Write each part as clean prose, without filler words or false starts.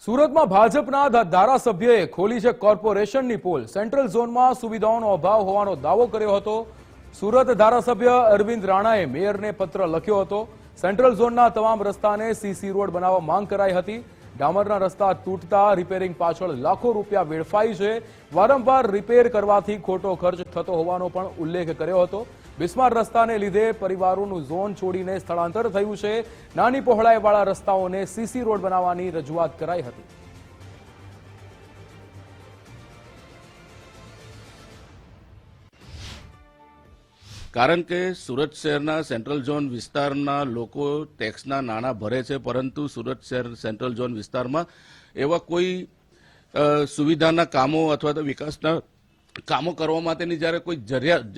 સુરતમાં ભાજપના ધારાસભ્યએ ખોલી છે કોર્પોરેશનની પોલ। સેન્ટ્રલ ઝોનમાં સુવિધાઓનો અભાવ હોવાનો દાવો કર્યો હતો। સુરત ધારાસભ્ય અરવિંદ રાણાએ મેયરને પત્ર લખ્યો હતો। સેન્ટ્રલ ઝોનના તમામ રસ્તાને સીસી રોડ બનાવવા માંગ કરાઈ હતી। ડામરના રસ્તા તૂટતા રિપેરિંગ પાછળ લાખો રૂપિયા વેડફાઈ છે। વારંવાર રિપેર કરવાથી ખોટો ખર્ચ થતો હોવાનો પણ ઉલ્લેખ કર્યો હતો। બિસ્માર રસ્તાને લીધે પરિવારોનું ઝોન છોડીને સ્થળાંતર થયું છે। નાની પહોળાઈવાળા રસ્તાઓને સીસી રોડ બનાવવાની રજૂઆત કરાઈ હતી। કારણ કે સુરત શહેરના સેન્ટ્રલ ઝોન વિસ્તારના લોકો ટેક્સના નાણાં ભરે છે, પરંતુ સુરત શહેર સેન્ટ્રલ ઝોન વિસ્તારમાં એવા કોઈ સુવિધાના કામો અથવા તો વિકાસના કામો કરવા માટેની જ્યારે કોઈ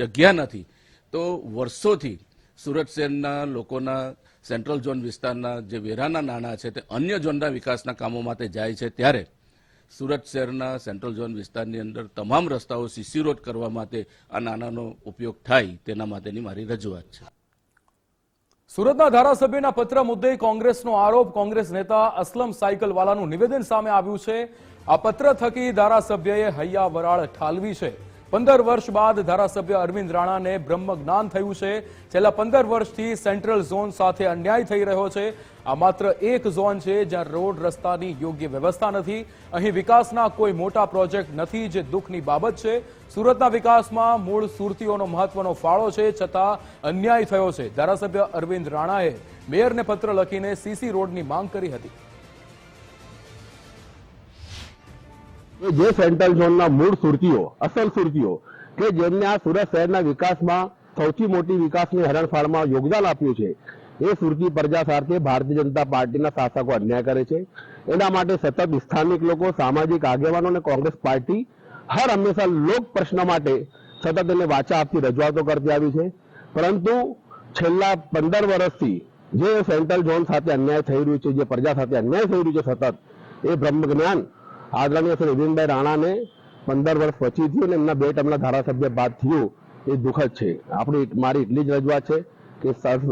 જગ્યા નથી, તો વર્ષોથી સુરત શહેરના લોકોના સેન્ટ્રલ ઝોન વિસ્તારના જે વેરાના નાણાં છે તે અન્ય ઝોનના વિકાસના કામો માટે જાય છે। ત્યારે સુરત શહેરના સેન્ટ્રલ ઝોન વિસ્તારની અંદર તમામ રસ્તાઓ સીસી રોડ કરવા માટે આ નાણાંનો ઉપયોગ થાય તેના માટેની મારી રજૂઆત છે। સુરતના ધારાસભ્યના પત્ર મુદ્દે કોંગ્રેસનો આરોપ। કોંગ્રેસ નેતા અસલમ સાયકલવાલાનું નિવેદન સામે આવ્યું છે। આ પત્ર થકી ધારાસભ્યએ હૈયા વરાળ ઠાલવી છે। 15 વર્ષ બાદ ધારાસભ્ય અરવિંદ રાણાને બ્રહ્મ જ્ઞાન થયું છે। છેલ્લા 15 વર્ષથી સેન્ટ્રલ ઝોન સાથે અન્યાય થઈ રહ્યો છે। આ માત્ર એક ઝોન છે જ્યાં રોડ રસ્તાની યોગ્ય વ્યવસ્થા નથી। અહીં વિકાસના કોઈ મોટા પ્રોજેક્ટ નથી, જે દુઃખની બાબત છે। સુરતના વિકાસમાં મૂળ સુરતીઓનો મહત્વનો ફાળો છે, છતાં અન્યાય થયો છે। ધારાસભ્ય અરવિંદ રાણાએ મેયરને પત્ર લખીને સીસી રોડની માંગ કરી હતી। જે સેન્ટ્રલ ઝોનના મૂળ સુરતીઓ, અસલ સુરતીઓ કે જેમને આ સુરત શહેરના વિકાસમાં સૌથી મોટી વિકાસની હરણફાળમાં યોગદાન આપ્યું છે, એ સુરતી પ્રજા સાથે ભારતીય જનતા પાર્ટીના શાસકો અન્યાય કરે છે। એના માટે સતત સ્થાનિક લોકો, સામાજિક આગેવાનો અને કોંગ્રેસ પાર્ટી હર હંમેશા લોક પ્રશ્ન માટે સતત એને વાચા આપતી રજૂઆતો કરતી આવી છે। પરંતુ છેલ્લા 15 વર્ષથી જે સેન્ટ્રલ ઝોન સાથે અન્યાય થઈ રહ્યું છે, જે પ્રજા સાથે અન્યાય થઈ રહ્યું છે સતત, એ બ્રહ્મ જ્ઞાન આદરણીય શ્રી અરવિંદભાઈ રાણાને 15 વર્ષ પછી થયું અને એમના 2 ટર્મના ધારાસભ્ય બાદ થયું, એ દુઃખદ છે। મારી એટલી જ રજૂઆત છે કે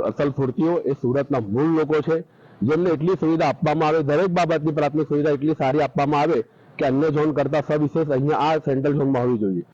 અસલ સુરતીઓ એ સુરતના મૂળ લોકો છે, જેમને એટલી સુવિધા આપવામાં આવે, દરેક બાબતની પ્રાથમિક સુવિધા એટલી સારી આપવામાં આવે કે અન્ય ઝોન કરતા સવિશેષ અહીંયા આ સેન્ટ્રલ ઝોનમાં હોવી જોઈએ।